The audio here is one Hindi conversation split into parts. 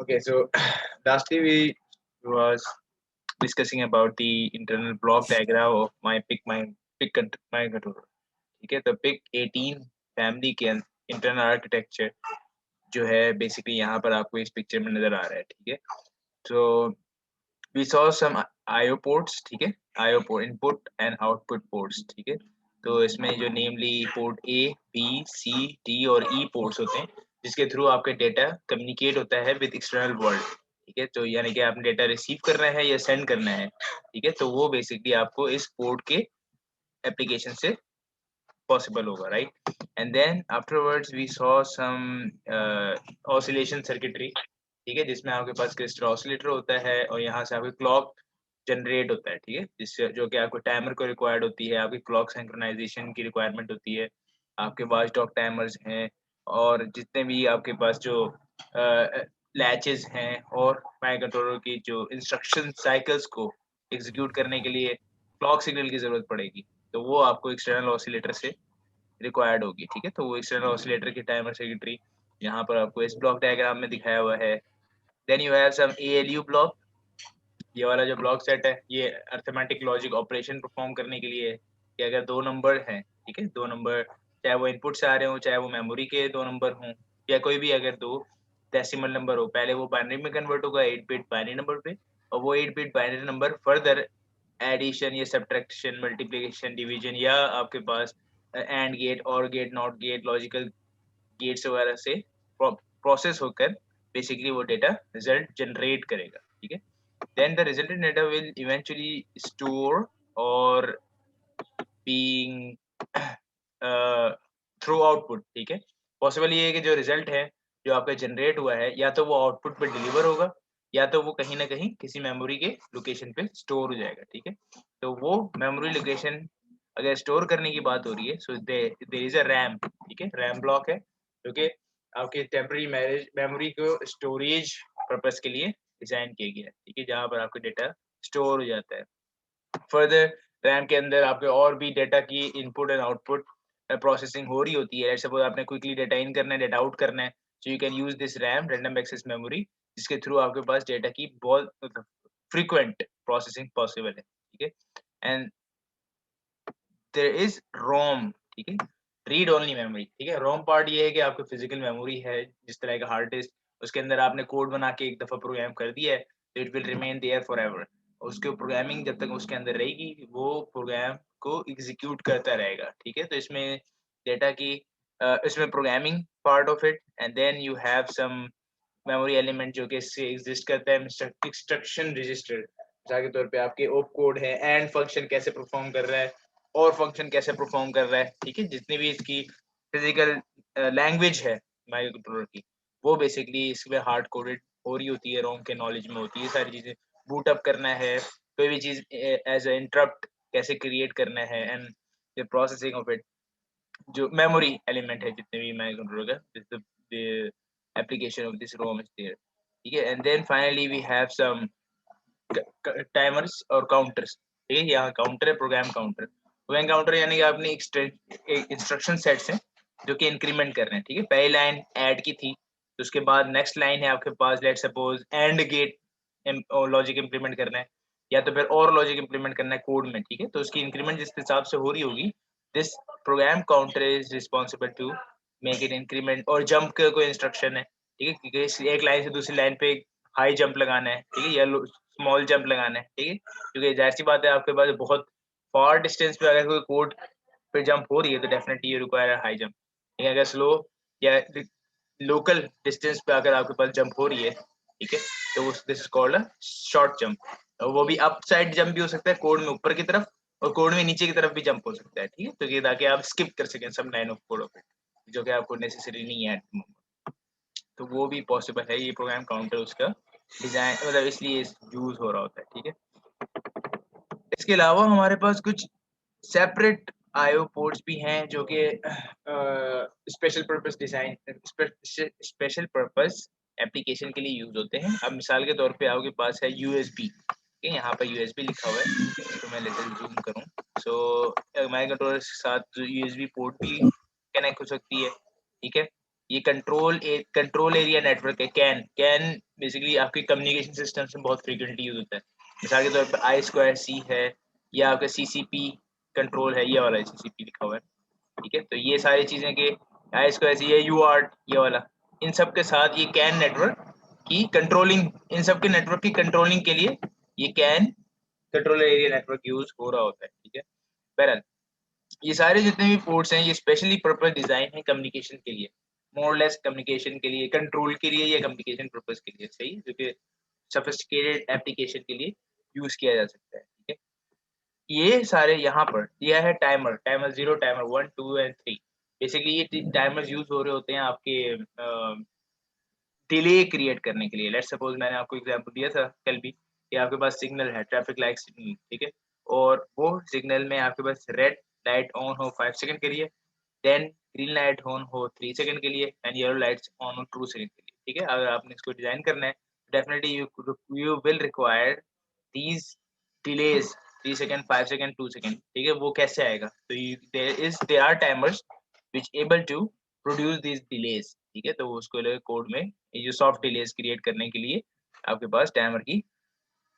Okay, so lastly we was discussing about the internal block diagram of my controller. ठीक है, तो पिक 18 फैमिली के इंटरनल आर्किटेक्चर जो है बेसिकली यहाँ पर आपको इस पिक्चर में नजर आ रहा है. ठीक है, तो we saw some IO ports. ठीक है, IO port input and output ports. ठीक है, तो इसमें जो namely port A B C D और ई पोर्ट्स होते हैं जिसके थ्रू आपके डेटा कम्युनिकेट होता है विद एक्सटर्नल वर्ल्ड. ठीक है, तो यानी कि आपने डेटा रिसीव करना है या सेंड करना है. ठीक है, तो वो बेसिकली आपको इस पोर्ट के एप्लीकेशन से possible होगा, right? And then afterwards we saw some oscillation circuitry. ठीक है, जिसमें आपके पास क्रिस्टल ऑसिलेटर होता है और यहाँ से आपकी क्लॉक जनरेट होता है. ठीक है, जिससे जो कि आपको टाइमर को रिक्वायर्ड होती है, आपकी क्लॉक सिंक्रोनाइजेशन की रिक्वायरमेंट होती है, आपके पास डॉग टाइमर्स हैं और जितने भी आपके पास जो लैचेस हैं और माइक्रो कंट्रोलर की जो इंस्ट्रक्शन साइकिल्स को एग्जीक्यूट करने के लिए क्लॉक सिग्नल की जरूरत पड़ेगी, तो वो आपको एक्सटर्नल ऑसिलेटर से रिक्वायर्ड होगी. ठीक है, तो वो एक्सटर्नल ऑसिलेटर की टाइमर सर्किटरी यहाँ पर आपको इस ब्लॉक डायग्राम में दिखाया हुआ है. Then you have some ALU block. ये वाला जो ब्लॉक सेट है ये अर्थमेटिक लॉजिक ऑपरेशन परफॉर्म करने के लिए है कि अगर दो नंबर हैं, ठीक है, दो नंबर चाहे वो इनपुट से आ रहे हो चाहे वो मेमोरी के दो नंबर हों या कोई भी अगर दो डेसिमल नंबर हो, पहले वो बाइनरी में कन्वर्ट होगा 8 बिट बाइनरी नंबर पे और वो 8 bit binary number further addition या सब्ट्रैक्शन मल्टीप्लिकेशन डिवीजन या आपके पास एंड गेट और gate not gate logical gates वगैरह से प्रोसेस होकर बेसिकली वो डेटा रिजल्ट जनरेट करेगा. ठीक है, then the resultant data will eventually store or being through output. ठीक है, पॉसिबल ये है कि जो रिजल्ट है जो आपका जनरेट हुआ है या तो वो आउटपुट पे डिलीवर होगा या तो वो कहीं ना कहीं किसी मेमोरी के लोकेशन पे स्टोर हो जाएगा. ठीक है, तो वो मेमोरी लोकेशन अगर स्टोर करने की बात हो रही है so there is a RAM. ठीक है, रैम ब्लॉक है जो कि आपके टेम्पररी मेमोरी को स्टोरेज पर्पस के लिए डिजाइन किया गया है. ठीक है, जहाँ पर आपका डेटा स्टोर हो जाता है. फर्दर रैम के अंदर आपके और भी डेटा की इनपुट एंड आउटपुट प्रोसेसिंग हो रही होती है. सपोज आपने क्विकली डेटा इन करना है, डेटा आउट करना है, so you can use this RAM random access memory जिसके थ्रू आपके पास डेटा की बहुत फ्रीक्वेंट प्रोसेसिंग पॉसिबल है. ठीक है, एंड देयर इज रोम. ठीक है, रीड ओनली मेमोरी. ठीक है, रोम पार्ट ये है कि आपकी फिजिकल मेमोरी है जिस तरह का हार्ड डिस्क, उसके अंदर आपने कोड बना के एक दफा प्रोग्राम कर दिया है तो it will remain there for ever. उसके प्रोग्रामिंग जब तक उसके अंदर रहेगी वो प्रोग्राम को एग्जीक्यूट करता रहेगा. ठीक है, तो इसमें डेटा की इसमें programming part of it and then you have some memory element जो कि इससे एग्जिस्ट करता है इंस्ट्रक्शन रजिस्टर. मिसाल के तौर पे आपके ओप कोड है, एंड फंक्शन कैसे परफॉर्म कर रहा है और फंक्शन कैसे परफॉर्म कर रहा है. ठीक है, जितनी भी इसकी फिजिकल लैंग्वेज है माइक्रो कंट्रोलर की वो बेसिकली इसमें हार्ड कोडेड हो रही होती है, रोम के नॉलेज में होती है सारी चीजें. बूट अप करना है, कोई भी चीज एज अ इंटरप्ट कैसे क्रिएट करना है and the processing of it जो मेमोरी एलिमेंट है जितने भी माइक्रो कंट्रोलर का the application of this ROM is there. ठीक है, and then finally we have some timers और काउंटर्स. ठीक है, यहाँ काउंटर है, प्रोग्राम काउंटर यानी कि आपने इंस्ट्रक्शन सेट्स हैं जो कि इंक्रीमेंट कर रहे हैं. ठीक है, पहली लाइन ऐड की थी तो उसके बाद नेक्स्ट लाइन है आपके पास let suppose and gate logic implement करना है या तो फिर और लॉजिक इंप्लीमेंट करना है कोड में. ठीक है, तो उसकी इंक्रीमेंट जिस हिसाब से हो रही होगी this program counter is responsible to make it increment और जंप का कोई इंस्ट्रक्शन है. ठीक है, क्योंकि एक लाइन से दूसरी लाइन पे हाई जंप लगाना है. ठीक है, या स्मॉल जंप लगाना है. ठीक है, क्योंकि जाहिर सी बात है आपके पास बहुत फार डिस्टेंस पे अगर कोई कोड पे जंप हो रही है तो definitely you require high jump. ठीक है, अगर स्लो या लोकल डिस्टेंस पे अगर आपके पास जंप हो रही है, ठीक है, तो this is called a short jump. वो भी अप साइड जंप भी हो सकता है कोड में ऊपर की तरफ और कोड में नीचे की तरफ भी जंप हो सकता है. ठीक है, तो ये ताकि आप स्किप कर सकें some line of code of it जो कि आपको नेसेसरी नहीं है, तो वो भी पॉसिबल है. ये प्रोग्राम काउंटर उसका डिजाइन मतलब इसलिए यूज हो रहा होता है. ठीक है, इसके अलावा हमारे पास कुछ सेपरेट आईओ पोर्ट्स भी हैं जो कि special purpose design special purpose application के लिए यूज होते हैं. अब मिसाल के तौर पे आपके पास है यूएसबी. ठीक है, यहाँ पर यूएसबी लिखा हुआ है तो मैं लिटिल जूम करूँ. सो माइक्रो कंट्रोलर के साथ यूएसबी पोर्ट भी कनेक्ट हो सकती है. ठीक है, ये कंट्रोल एरिया नेटवर्क है। कैन बेसिकली आपके कम्युनिकेशन सिस्टम में बहुत फ्रीक्वेंटली यूज होता है। मिसाल के तौर पे I2C है, या आपका CCP कंट्रोल है, ये वाला CCP लिखा हुआ है, ठीक है। तो ये सारी चीजें के I2C है, UART ये वाला, इन सब के साथ ये कैन नेटवर्क की कंट्रोलिंग, इन सब के नेटवर्क की कंट्रोलिंग के लिए ये can control area network use हो रहा होता है, ठीक है। बहरहाल ये सारे जितने भी पोर्ट्स हैं ये स्पेशली पर्पस डिजाइन है कम्युनिकेशन के लिए, मोर लेस कम्युनिकेशन के लिए, कंट्रोल के लिए या कम्युनिकेशन पर्पस के लिए, सही, जो कि सोफिस्टिकेटेड एप्लीकेशन के लिए यूज किया जा सकता है, ठीक है। ये सारे यहाँ पर दिया है timer, timer 0, timer 1, 2 and 3। Basically ये टाइमर्स यूज हो रहे होते हैं आपके डिले क्रिएट करने के लिए। लेट्स सपोज मैंने आपको एग्जांपल दिया था कल भी कि आपके पास सिग्नल है, ट्रैफिक लाइट सिग्नल, ठीक है, और वो सिग्नल में आपके पास रेड लाइट ऑन हो 5 सेकंड के लिए, देन ग्रीन लाइट ऑन हो 3 सेकंड के लिए, एंड येलो लाइट्स ऑन हो 2 सेकंड के लिए, ठीक है। अगर आपने इसको डिजाइन करना है, definitely you will require these delays 3 second, 5 second, 2 second, ठीक है। वो कैसे आएगा? तो there are timers which able to produce this delays, ठीक है। तो उसको कोड में ये जो सॉफ्ट डिलेज क्रिएट करने के लिए आपके पास टाइमर की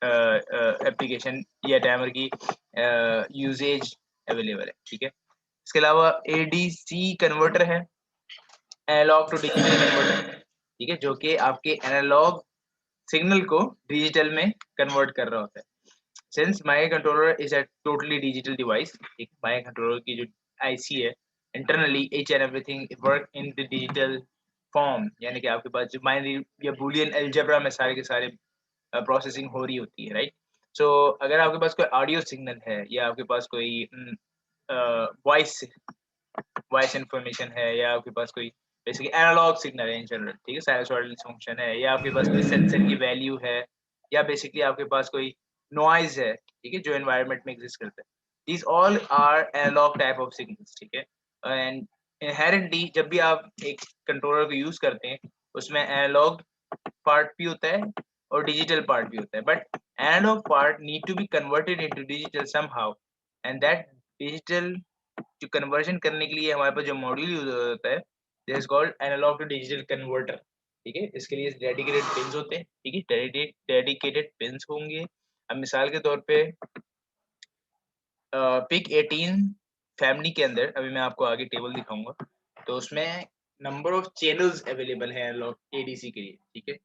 एप्लीकेशन या टाइमर की यूजेज अवेलेबल है, ठीक है। इसके अलावा ADC कन्वर्टर है, एनालॉग टू डिजिटल कन्वर्टर, ठीक है, जो कि आपके एनालॉग सिग्नल को डिजिटल में कन्वर्ट कर रहा होता है। Since micro controller is a totally digital device, एक माइक्रो कंट्रोलर की जो IC है, internally each and everything work in the digital form, यानी कि आपके पास जो बाइनरी या बूलियन अलजेब्रा में सारे के सारे प्रोसेसिंग हो रही होती है, राइट। सो अगर आपके पास कोई ऑडियो सिग्नल है या आपके पास कोई वॉइस वॉइस इन्फॉर्मेशन है, या आपके पास कोई बेसिकली एनालॉग सिग्नल है इन जनरल, ठीक है, साइनसॉइडल फंक्शन है, या आपके पास कोई सेंसर की वैल्यू है, या बेसिकली आपके पास कोई नॉइज है, ठीक है, जो एनवायरनमेंट में एग्जिस्ट करता है, these all are analog type of signals, ठीक है। एंड इनहेरेंटली जब भी आप एक कंट्रोलर को यूज करते हैं उसमें एनालॉग पार्ट भी होता है और डिजिटल पार्ट भी होता है, but analog part need to be converted into digital somehow, and that digital जो कन्वर्जन करने के लिए हमारे पास जो मॉड्यूल यूज होता है, this is called analog to digital converter, ठीक है। इसके लिए डेडिकेटेड पिन्स होते हैं, ठीक है, डेडिकेटेड पिन्स होंगे। अब मिसाल के तौर पे पिक 18 फैमिली के अंदर अभी मैं आपको आगे टेबल दिखाऊंगा, तो उसमें नंबर ऑफ चैनल्स अवेलेबल है एनालॉग ADC के लिए, ठीक है।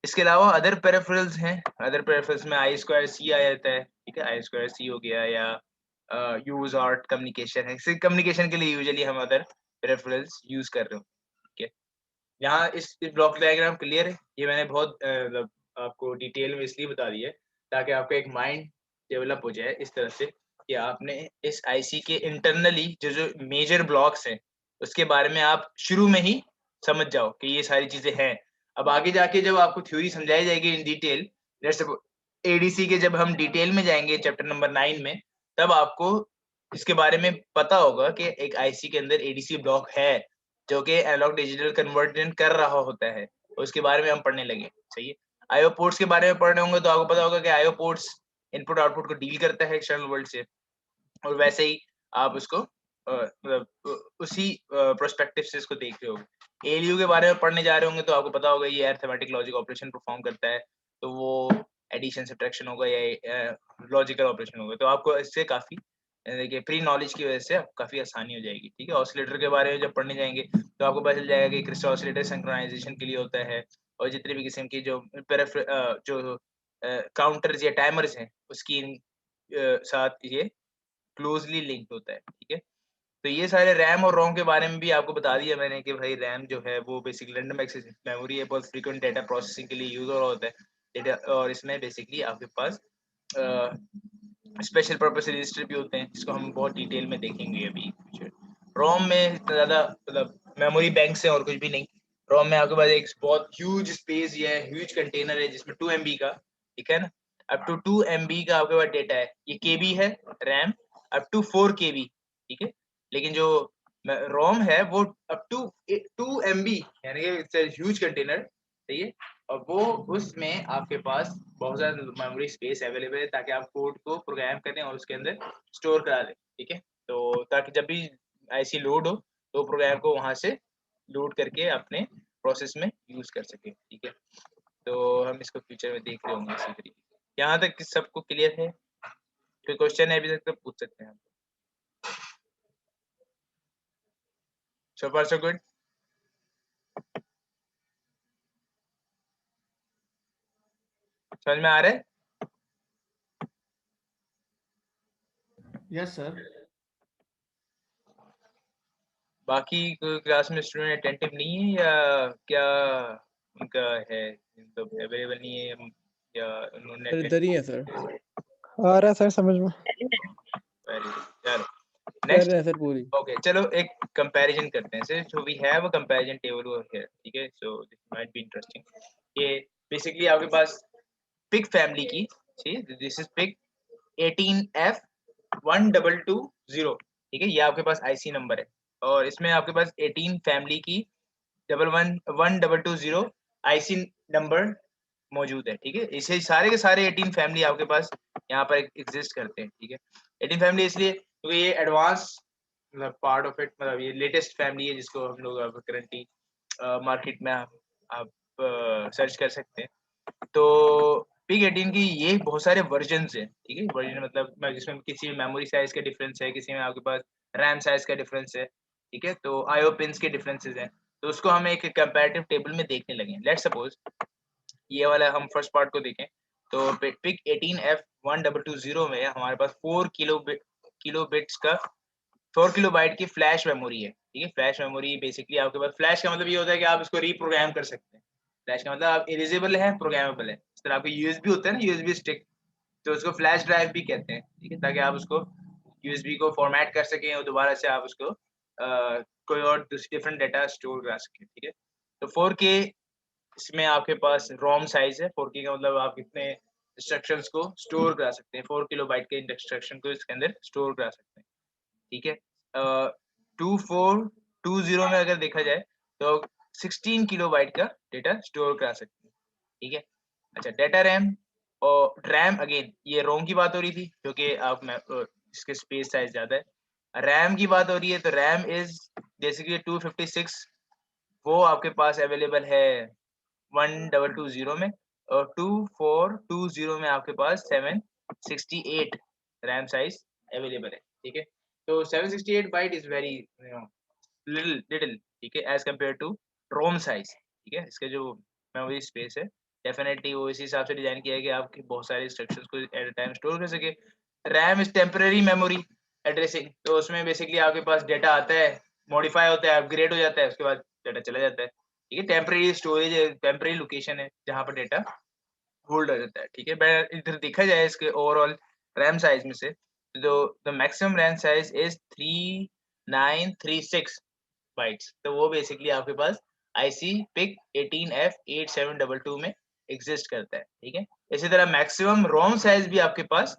इसके अलावा अदर पेरिफेरल्स हैं, अदर पेरिफेरल्स में I2C आ जाता है, ठीक है, I2C हो गया, या यूज आर्ट कम्युनिकेशन है, सिर्फ कम्युनिकेशन के लिए यूजुअली हम अदर पेरिफेरल्स यूज कर रहे हो, ठीक है। यहाँ इस ब्लॉक डायग्राम क्लियर है, ये मैंने बहुत मतलब आपको डिटेल में इसलिए बता दिया है ताकि आपका एक माइंड डेवलप हो जाए इस तरह से कि आपने इस IC के इंटरनली जो जो मेजर ब्लॉक्स हैं उसके बारे में आप शुरू में ही समझ जाओ कि ये सारी चीजें हैं। अब आगे जाके जब आपको थ्योरी समझाई जाएगी इन डिटेल, जैसे ADC के जब हम डिटेल में जाएंगे चैप्टर नंबर 9 में, तब आपको इसके बारे में पता होगा कि एक IC के अंदर ADC ब्लॉक है जो कि एनालॉग डिजिटल कन्वर्जन कर रहा होता है, उसके बारे में हम पढ़ने लगे, सही है। IO पोर्ट्स के बारे में पढ़ने होंगे तो आपको पता होगा कि IO पोर्ट्स इनपुट आउटपुट को डील करता है एक्सटर्नल वर्ल्ड से, और वैसे ही आप उसको मतलब उसी प्रोस्पेक्टिव से इसको देख रहे हो। ALU के बारे में पढ़ने जा रहे होंगे तो आपको पता होगा ये अरिथमेटिक लॉजिक ऑपरेशन परफॉर्म करता है, तो वो एडिशन सब्ट्रैक्शन होगा या लॉजिकल ऑपरेशन होगा, तो आपको इससे काफी देखिए प्री नॉलेज की वजह से काफी आसानी हो जाएगी, ठीक है। ऑसिलेटर के बारे में जब पढ़ने जाएंगे तो आपको पता चल जाएगा कि क्रिस्टल ऑसिलेटर सिंक्रोनाइजेशन के लिए होता है, और जितने भी किस्म की जो काउंटर्स या टाइमर्स हैं उसकी साथ ये क्लोजली लिंक्ड होता है, ठीक है। तो ये सारे रैम और रोम के बारे में भी आपको बता दिया मैंने कि भाई रैम जो है वो बेसिकली रैंडम एक्सेस मेमोरी है, बहुत फ्रीक्वेंट डाटा प्रोसेसिंग के लिए यूज हो रहा होता है डेटा, और इसमें बेसिकली आपके पास स्पेशल पर्पस रजिस्टर भी होते हैं जिसको हम बहुत डिटेल में देखेंगे अभी। रोम में इतना ज्यादा मतलब मेमोरी बैंक से और कुछ भी नहीं, रोम में आपके पास एक बहुत ह्यूज स्पेस या ह्यूज कंटेनर है जिसमें 2 MB का, ठीक है ना, अप टू 2 MB का आपके पास डेटा है, ये KB है रैम, अप टू 4 KB, ठीक है। लेकिन जो रोम है वो अप टू 2 MB, यानी कि इट्स अ ह्यूज कंटेनर, सही है, और वो उसमें आपके पास बहुत ज्यादा मेमोरी स्पेस अवेलेबल है ताकि आप कोड को प्रोग्राम करें और उसके अंदर स्टोर करा दें, ठीक है। तो ताकि जब भी IC लोड हो तो प्रोग्राम को वहां से लोड करके अपने प्रोसेस में यूज कर सके, ठीक है। तो हम इसको फ्यूचर में देख रहे होंगे इसी तरीके। यहाँ तक कि सबको क्लियर है? कोई क्वेश्चन है अभी तक तो पूछ सकते हैं आप। So far so good? समझ में आ रहा है? Yes sir. बाकी क्लास में स्टूडेंट अटेंटिव नहीं है या क्या उनका है, तो अवेलेबल नहीं है या उन्होंने इधर ही है सर। आ रहा है सर समझ में। चलो कर नेक्स्ट। रहे हैं सर पूरी। ओके चलो एक कंपैरिजन करते हैं। So we have a comparison table over here, ठीक है। So this might be interesting. ये बेसिकली आपके पास पिग फैमिली की, ठीक है, दिस इज पिग 18F1220, ठीक है, ये आपके पास आईसी नंबर है। और इसमें आपके पास 18 फैमिली की 1220 आईसी नंबर मौजूद है, ठीक है। इसे सारे के सारे 18 फैमिली आपके पास यहाँ पर एग्जिस्ट करते हैं, ठीक है। 18 फैमिली इसलिए क्योंकि ये एडवांस मतलब पार्ट ऑफ इट, मतलब ये लेटेस्ट फैमिली है जिसको हम लोग करंटली मार्केट में आप सर्च कर सकते हैं। तो पिग 18 की ये बहुत सारे वर्जन्स हैं, ठीक है। वर्जन मतलब जिसमें किसी में मेमोरी साइज का डिफरेंस है, किसी में आपके पास रैम साइज का डिफरेंस है, ठीक है। तो आईओ पिंस के डिफरेंसेस हैं, तो उसको हम एक कंपैरेटिव टेबल में देखने लगे। लेट्स सपोज ये वाला हम फर्स्ट पार्ट को देखें तो पिग 18F1220 में हमारे पास 4 किलो बिट्स का 4 किलो बाइट की फ्लैश मेमोरी है, ठीक है। फ्लैश मेमोरी बेसिकली आपके पास, फ्लैश का मतलब ये होता है कि आप इसको रीप्रोग्राम कर सकते हैं। फ्लैश का मतलब आप इरेजेबल है, प्रोग्रामेबल है। इस तरह आपका यूएसबी होता है ना, यूएसबी स्टिक, तो उसको फ्लैश ड्राइव भी कहते हैं, ठीक है, ताकि आप उसको यूएसबी को फॉर्मेट कर सकें और दोबारा से आप उसको कोई और डिफरेंट डाटा स्टोर कर सकें, ठीक है। तो 4K इसमें आपके पास रोम साइज है। 4K का मतलब आप कितने इंस्ट्रक्शंस को स्टोर करा सकते हैं, 4 किलो बाइट के इंस्ट्रक्शन को इसके अंदर स्टोर करा सकते हैं, ठीक है। 2420 में अगर देखा जाए तो 16 किलो बाइट का डेटा स्टोर करा सकते हैं, ठीक है। अच्छा डेटा रैम और रैम, अगेन ये रोम की बात हो रही थी क्योंकि आप इसके स्पेस साइज ज्यादा है। रैम की बात हो रही है तो रैम इज बेसिकली 256, वो आपके पास अवेलेबल है 1220 में, और 2420 में आपके पास 768 रैम साइज अवेलेबल है, ठीक है। तो 768 बाइट इज वेरी लिटिल, ठीक है, as compare to ROM size, ठीक है। इसके जो मेमोरी स्पेस है डेफिनेटली वो इसी हिसाब से डिजाइन किया है कि आपके बहुत सारे इंस्ट्रक्शंस को एट अ टाइम स्टोर कर सके। RAM is temporary memory addressing, तो उसमें बेसिकली आपके पास डेटा आता है, मॉडिफाई होता है, अपग्रेड हो जाता है, उसके बाद डेटा चला जाता है, ठीक है। टेम्पररी स्टोरेज है, टेम्पररी लोकेशन है जहाँ पर डेटा होल्ड हो जाता है, ठीक है। बट इधर देखा जाए इसके ओवरऑल रैम साइज में से, तो the maximum RAM size is 3936 bytes, तो वो बेसिकली आपके पास आईसी पिक 18F8722 में एग्जिस्ट करता है, ठीक है। इसी तरह मैक्सिमम रोम साइज भी आपके पास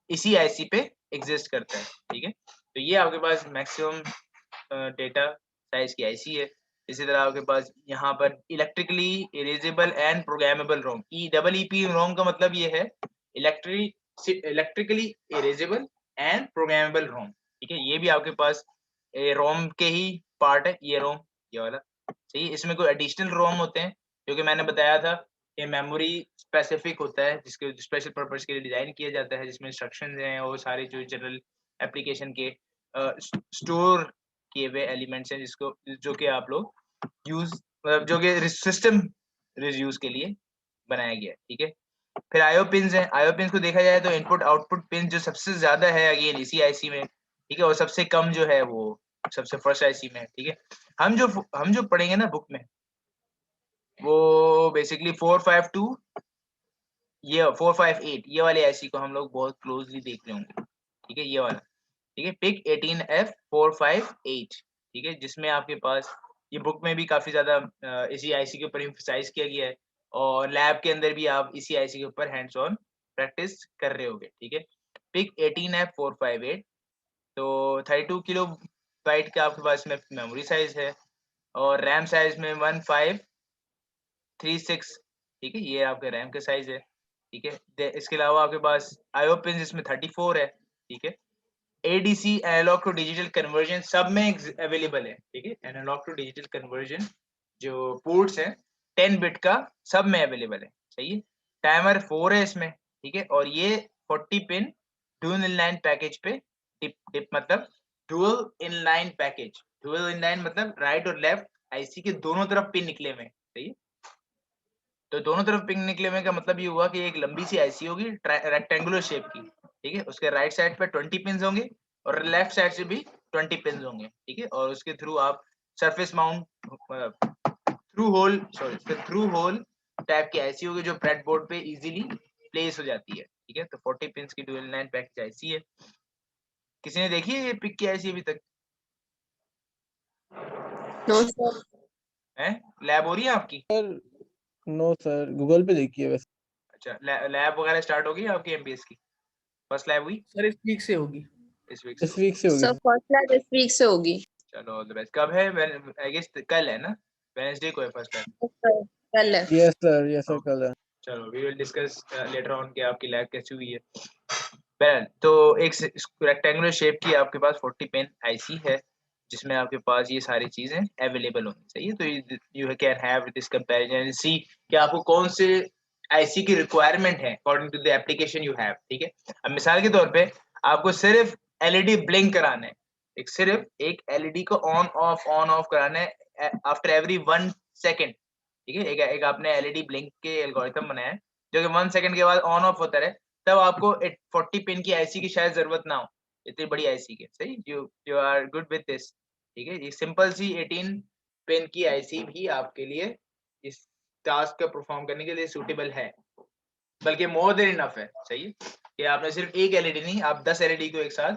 इसी आईसी पे एग्जिस्ट करता है, ठीक है। तो ये आपके पास मैक्सिमम डेटा साइज की आईसी है। इसी तरह आपके पास यहाँ पर electrically erasable and programmable Rome, EEP रोम का मतलब ये है इलेक्ट्रिकली इरेजेबल एंड प्रोग्रामेबल रोम, ठीक है। ये भी आपके पास रोम के ही पार्ट है, ये रोम, ये वाला, सही। इसमें कोई एडिशनल रोम होते हैं जो कि मैंने बताया था कि मेमोरी स्पेसिफिक होता है, जिसके स्पेशल पर्पस के लिए डिजाइन किया जाता है, जिसमें इंस्ट्रक्शंस हैं और सारे जो जनरल एप्लीकेशन के स्टोर किए हुए एलिमेंट्स हैं, जिसको जो कि आप लोग यूज मतलब जो कि सिस्टम यूज के लिए बनाया गया है, ठीक है। फिर आईओ पिंस हैं। आईओ पिंस को देखा जाए तो इनपुट आउटपुट पिन जो सबसे ज्यादा है अगेन इसी आईसी में, ठीक है, और सबसे कम जो है वो सबसे फर्स्ट आईसी में, ठीक है। हम जो पढ़ेंगे ना बुक में, वो बेसिकली 452 ये 458 ये वाले आईसी को हम लोग बहुत क्लोजली देख रहे होंगे, ठीक है, ये वाला, ठीक है, पिक 18F458, ठीक है, जिसमें आपके पास ये बुक में भी काफी ज्यादा इसी आईसी के ऊपर एम्फसाइज किया गया है, और लैब के अंदर भी आप इसी आईसी के ऊपर हैंड्स ऑन प्रैक्टिस कर रहे होगे, ठीक है। पिक 18F458, तो 32 किलो बाइट का आपके पास में मेमोरी साइज है, और रैम साइज में 1536, ठीक है, ये आपके रैम का साइज है, ठीक है। इसके अलावा आपके पास आईओ पिन इसमें 34 है, ठीक है। ADC analog to digital conversion सब में अवेलेबल है, ठीक है। एनालॉग टू डिजिटल कन्वर्जन जो पोर्ट्स है 10 बिट का सब में अवेलेबल है, सही है। टाइमर 4 है इसमें, ठीक है। और ये 40 पिन डुअल इनलाइन पैकेज पे टिप मतलब dual inline package, dual inline मतलब राइट और लेफ्ट आईसी के दोनों तरफ पिन निकले हुए, सही है। तो दोनों तरफ पिन निकले हुए का मतलब ये हुआ कि एक लंबी सी आईसी होगी रेक्टेंगुलर शेप की, ठीक है। उसके राइट साइड पे 20 पिन होंगे और लेफ्ट साइड से भी 20 पिन होंगे, ठीक है। और उसके थ्रू आप surface mount through whole type की आईसी होगी जो ब्रेडबोर्ड पे इजीली प्लेस हो जाती है, ठीक है। तो 40 पिन की डुअल लाइन पैकेज आईसी है। किसी ने देखी है ये पिक की आईसी अभी तक? No sir. है लैब हो रही है आपकी? नो सर, गूगल पे देखिए वैसे। अच्छा, लैब वगैरह स्टार्ट हो गई आपकी एमबीएस की? फर्स्ट लैब हुई सर इस वीक से होगी। इस वीक से? इस वीक से होगी सर सर। फर्स्ट क्लास इस वीक से होगी। चलो ऑल द बेस्ट। कब है? आई गेस कल है ना, वेडनेसडे को है फर्स्ट लैब। सर कल है। यस सर कल है। चलो we will discuss later on कि आपकी लैब कैसी हुई है। वेल, तो एक रेक्टेंगुलर शेप की आपके पास 40 पिन आईसी है जिसमें आपके पास ये सारी चीजें अवेलेबल होनी चाहिए। तो you can have this comparison and see कि आपको कौन से आईसी की रिक्वायरमेंट है according to the application you have, ठीक है। अब मिसाल के तौर पे आपको सिर्फ एलईडी ब्लिंक कराना है, सिर्फ एक एलईडी को ऑन ऑफ कराना है आफ्टर एवरी 1 सेकंड, ठीक है। एक आपने एलईडी ब्लिंक के एल्गोरिथम बनाया है जो कि 1 सेकंड के बाद ऑन ऑफ होता रहे, तब आपको 40 पिन की आईसी की शायद जरूरत ना हो, इतनी बड़ी आईसी की, सही। You are good with this, ठीक है। ये सिंपल सी 18 पिन की आईसी भी आपके लिए इस टास्क को परफॉर्म करने के लिए सूटेबल है, बल्कि मोर देन इनफ है, सही है। कि आपने सिर्फ एक एलईडी नहीं, आप 10 एलईडी को एक साथ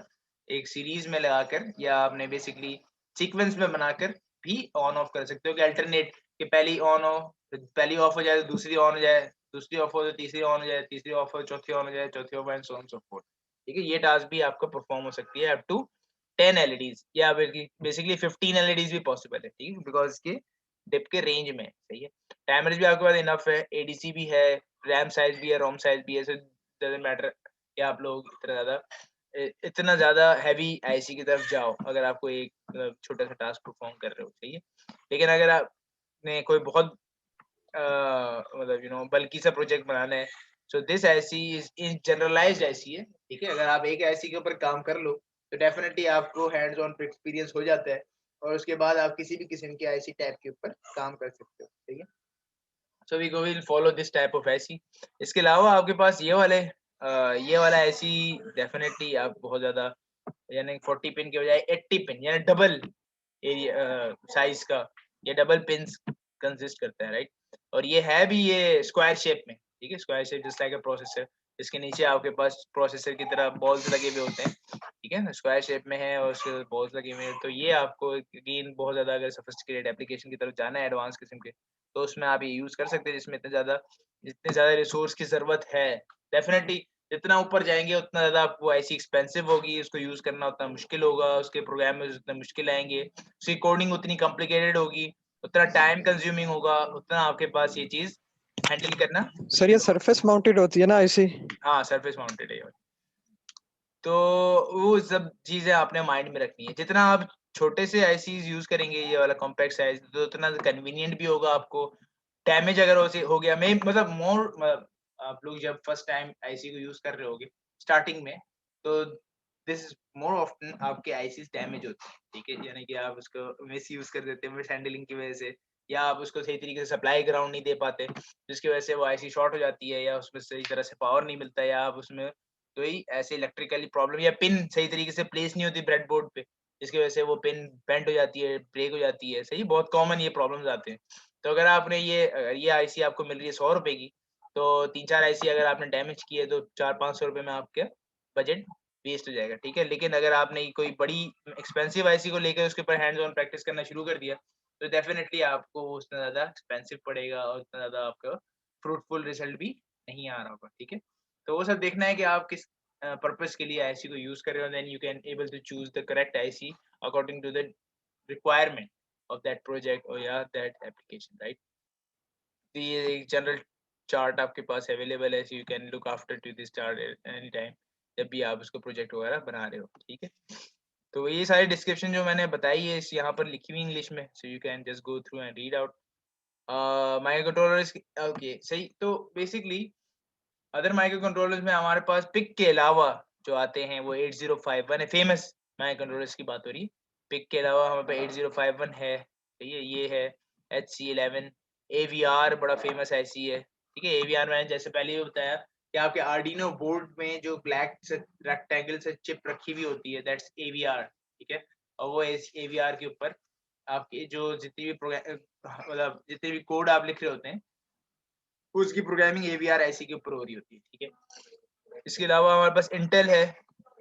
एक सीरीज में लगाकर या आपने बेसिकली सीक्वेंस में बनाकर भी ऑन ऑफ कर सकते हो कि अल्टरनेट कि पहली ऑन हो, पहली ऑफ हो जाए तो दूसरी ऑन हो जाए, दूसरी ऑफ हो तो तीसरी ऑन हो जाए, तीसरी ऑफ हो चौथी ऑन हो जाए, चौथी of and so on so fourth, ठीक है। ये टास्क भी आपको परफॉर्म हो सकती है अप टू 10 एलईडीज या बेसिकली 15 एलईडीज भी पॉसिबल है, ठीक है, बिकॉज इसके डिप के रेंज में, सही है। टाइमर्स भी आपके पास इनफ है, एडीसी भी है, रैम साइज भी है, रोम साइज भी है, सो डजंट मैटर कि आप लोग इतना ज्यादा हैवी आईसी की तरफ जाओ अगर आपको एक छोटा सा टास्क परफॉर्म कर रहे हो, सही है। लेकिन अगर आपने कोई बहुत मतलब बल्कि सा प्रोजेक्ट बनाना है, so this IC is in generalized IC है, ठीक है। अगर आप एक आईसी के ऊपर काम कर लो तो डेफिनेटली आपको हैंड्स ऑन एक्सपीरियंस हो जाता है और उसके बाद आप किसी भी किस्म के आईसी टाइप के ऊपर काम कर सकते हो, ठीक है। So we will follow this type of IC. इसके अलावा आपके पास ये वाला आईसी डेफिनेटली आप बहुत ज्यादा, यानी 40 पिन के बजाय 80 पिन यानी डबल एरिया साइज का, ये डबल पिन कंसिस्ट करता है, राइट। और ये है भी ये स्क्वायर शेप में, ठीक है। स्क्वायर शेप जस्ट लाइक अ प्रोसेसर, इसके नीचे आपके पास प्रोसेसर की तरह बॉल्स लगे हुए होते हैं, ठीक है ना, स्क्वायर शेप में है और उसके बॉल्स लगे हुए हैं। तो ये आपको अगेन बहुत ज्यादा अगर सोफिस्टिकेटेड एप्लीकेशन की तरफ जाना है एडवांस किस्म के, तो उसमें आप ये यूज कर सकते हैं जिसमें जितने ज्यादा रिसोर्स की जरूरत है। डेफिनेटली जितना ऊपर जाएंगे उतना ज्यादा आपको आईसी एक्सपेंसिव होगी, उसको यूज करना उतना मुश्किल होगा, उसके प्रोग्राम में उतना मुश्किल आएंगे, उसकी कोडिंग उतनी कॉम्प्लिकेटेड होगी, उतना टाइम कंज्यूमिंग होगा, उतना आपके पास ये चीज हैंडल करना सर ये सरफेस माउंटेड होती है ना आईसी? हाँ सरफेस माउंटेड है। तो वो सब चीजें आपने माइंड में रखनी है। जितना आप छोटे से आईसीज यूज करेंगे ये वाला कॉम्पैक्ट साइज, तो उतना कन्वीनियंट भी होगा आपको। डैमेज अगर हो गया, मैं मतलब आप लोग जब फर्स्ट टाइम आईसी को यूज कर रहे होगे स्टार्टिंग में, तो दिस इज मोर ऑफ्टन आपके आईसी डैमेज होते हैं, ठीक है। यानी कि आप उसको मिस यूज कर देते हैं मिस हैंडलिंग की वजह से, या आप उसको सही तरीके से सप्लाई ग्राउंड नहीं दे पाते जिसकी वजह से वो आईसी शॉर्ट हो जाती है, या उसमें सही तरह से पावर नहीं मिलता, या आप उसमें कोई ऐसे इलेक्ट्रिकली प्रॉब्लम या पिन सही तरीके से प्लेस नहीं होती ब्रेड बोर्ड पे, जिसकी वजह से वो पिन बेंड हो जाती है, ब्रेक हो जाती है, सही। बहुत कॉमन ये प्रॉब्लम्स आते हैं। तो अगर आपने ये आईसी आपको मिल रही है 100 रुपए की, तो 3-4 आईसी अगर आपने डैमेज की है तो 400-500 रुपए में आपके बजट वेस्ट हो जाएगा, ठीक है। लेकिन अगर आपने कोई बड़ी एक्सपेंसिव आईसी को लेकर उसके ऊपर हैंड्स ऑन प्रैक्टिस करना शुरू कर दिया, तो डेफिनेटली आपको उतना ज्यादा एक्सपेंसिव पड़ेगा और उतना ज्यादा आपका फ्रूटफुल रिजल्ट भी नहीं आ रहा होगा, ठीक है। तो वो सब देखना है कि आप किस पर्पस के लिए आईसी को यूज कर रहे हो, then you can able to choose the correct IC according to the requirement of that project or yeah that application, right? The general chart आपके पास available है, so you can look after to this chart at any time. जब भी आप उसको प्रोजेक्ट वगैरह बना रहे हो, ठीक है। तो ये सारी डिस्क्रिप्शन जो मैंने बताई है इस यहाँ पर लिखी हुई इंग्लिश में, सो you can just go through and read out. Micro controllers, okay सही। तो बेसिकली अदर माइक्रो कंट्रोलर्स में हमारे पास पिक के अलावा जो आते हैं वो 8051 है, फेमस माइक्रो कंट्रोलर्स की बात हो रही है। पिक के अलावा हमारे पास 8051 है, ठीक है, ये है HC11। AVR बड़ा फेमस IC है, ठीक है। AVR मैंने जैसे पहले भी बताया कि आपके आर्डिनो बोर्ड में जो ब्लैक रेक्टेंगल से चिप रखी हुई होती है, दैट्स AVR, ठीक है। और वो AVR के ऊपर आपके जो जितनी भी मतलब जितने भी कोड आप लिख रहे होते हैं उसकी प्रोग्रामिंग AVR IC के ऊपर हो रही होती है, ठीक है। इसके अलावा हमारे पास इंटेल है,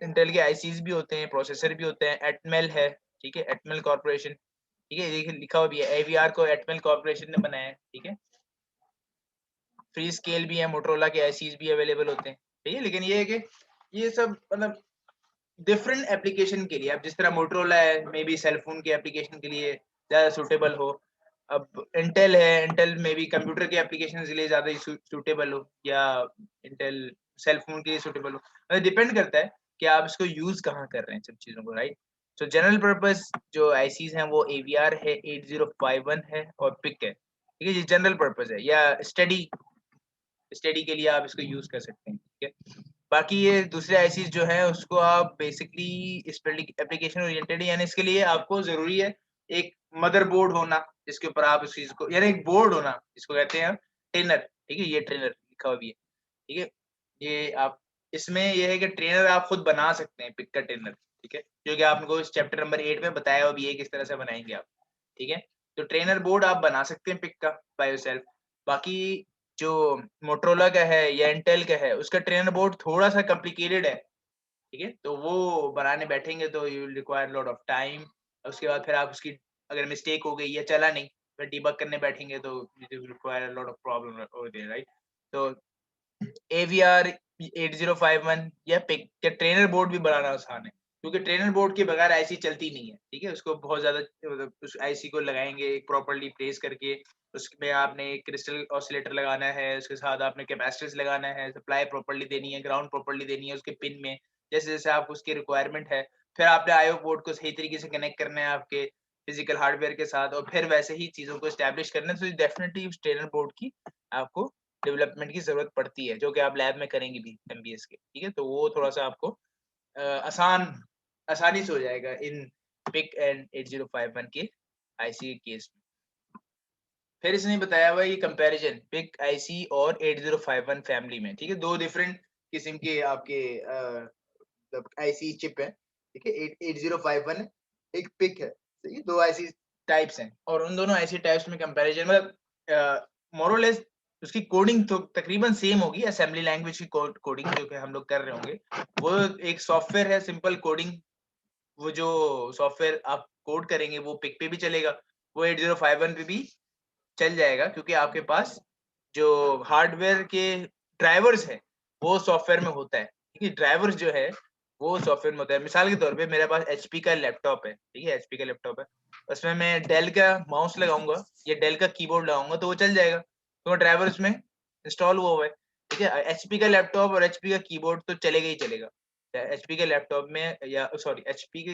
इंटेल के ICs भी होते हैं, प्रोसेसर भी होते हैं। एटमेल है, ठीक है, एटमेल कॉर्पोरेशन, ठीक है, ये लिखा हुआ भी है, AVR को एटमेल कॉर्पोरेशन ने बनाया है, ठीक है। फ्री स्केल भी है, मोटरोला के ICs भी अवेलेबल होते हैं, ठीक है। लेकिन ये है कि ये सब मतलब डिफरेंट एप्लीकेशन के लिए, अब जिस तरह मोटरोला है मे बी सेलफोन के एप्लीकेशन के लिए ज्यादा सूटेबल हो, अब इंटेल है, इंटेल में भी कंप्यूटर के एप्लीकेशन के लिए ज्यादा सूटेबल हो, या इंटेल सेलफोन के लिए सूटेबल हो, मतलब डिपेंड करता है कि आप इसको यूज कहाँ कर रहे हैं सब चीजों को, राइट। तो जनरल पर्पस जो ICs हैं वो AVR है, 8051 है और पिक है, ठीक है। ये जनरल पर्पस है, या स्टडी के लिए आप इसको यूज कर सकते हैं, ठीक है। बाकी ये दूसरे ICs जो है उसको आप बेसिकली इस एप्लीकेशन ओरिएंटेड, यानी इसके लिए आपको जरूरी है एक मदरबोर्ड होना जिसके ऊपर आप इस चीज को, यानी एक बोर्ड होना जिसको कहते हैं ट्रेनर, ठीक है। ये ट्रेनर लिखा हुआ भी है, ठीक है। ये आप इसमें ये है कि ट्रेनर आप खुद बना सकते हैं, पिक का ट्रेनर, ठीक है, जो कि आपको इस चैप्टर नंबर 8 में बताया हुआ भी है किस तरह से बनाएंगे आप, ठीक है। तो ट्रेनर बोर्ड आप बना सकते हैं पिक का बाय योरसेल्फ। बाकी जो मोटरोला का है या इंटेल का है उसका ट्रेनर बोर्ड थोड़ा सा कॉम्प्लिकेटेड है, ठीक है। तो वो बनाने बैठेंगे तो you will require lot of time. उसके बाद फिर आप उसकी अगर मिस्टेक हो गई या चला नहीं, फिर डीबग करने बैठेंगे तो you will require lot of problem over there, right. तो AVR 8051 या पिक के ट्रेनर बोर्ड भी बनाना आसान है, क्योंकि ट्रेनर बोर्ड के बगैर IC चलती नहीं है, ठीक है। उसको बहुत ज्यादा मतलब उस IC को लगाएंगे एक प्रॉपर्ली प्लेस करके, उसमें आपने एक क्रिस्टल ऑसिलेटर लगाना है, उसके साथ आपने कैपेसिटर्स लगाना है, सप्लाई प्रॉपर्ली देनी है, ग्राउंड प्रॉपर्ली देनी है उसके पिन में, जैसे जैसे आप उसकी रिक्वायरमेंट है। फिर आपने IO पोर्ट को सही तरीके से कनेक्ट करना है आपके फिजिकल हार्डवेयर के साथ, और फिर वैसे ही चीजों को एस्टेब्लिश करना है। तो डेफिनेटली उस ट्रेनर बोर्ड की आपको डेवलपमेंट की जरूरत पड़ती है, जो कि आप लैब में करेंगे भी MBS के, ठीक है। तो वो थोड़ा सा आपको आसानी से हो जाएगा इन पिक एंड 8051 के IC के केस में। फिर इसने बताया हुआ ये कंपैरिजन पिक IC और 8051 फैमिली में, ठीक है। दो डिफरेंट किस्म के आपके IC चिप है, ठीक है। 8051 है, एक पिक है, सही है। दो IC टाइप्स हैं और उन दोनों IC टाइप्स में कंपैरिजन मतलब मोरलेस उसकी कोडिंग तो तकरीबन सेम होगी, असेंबली लैंग्वेज की कोडिंग जो कि हम लोग कर रहे होंगे, वो एक सॉफ्टवेयर है, सिंपल कोडिंग। वो जो सॉफ्टवेयर आप कोड करेंगे वो पिक पे भी चलेगा, वो 8051 पे भी चल जाएगा, क्योंकि आपके पास जो हार्डवेयर के ड्राइवर्स है वो सॉफ्टवेयर में होता है, ठीक है। ड्राइवर्स जो है वो सॉफ्टवेयर में होता है। मिसाल के तौर पे मेरे पास HP का लैपटॉप है, ठीक है, HP का लैपटॉप है, उसमें मैं डेल का माउस लगाऊंगा या डेल का कीबोर्ड लगाऊंगा तो वो चल जाएगा, तो ड्राइवर उसमें इंस्टॉल हुआ है, ठीक है। HP का लैपटॉप और HP का कीबोर्ड तो चलेगा ही चलेगा। HP के लैपटॉप में या सॉरी HP के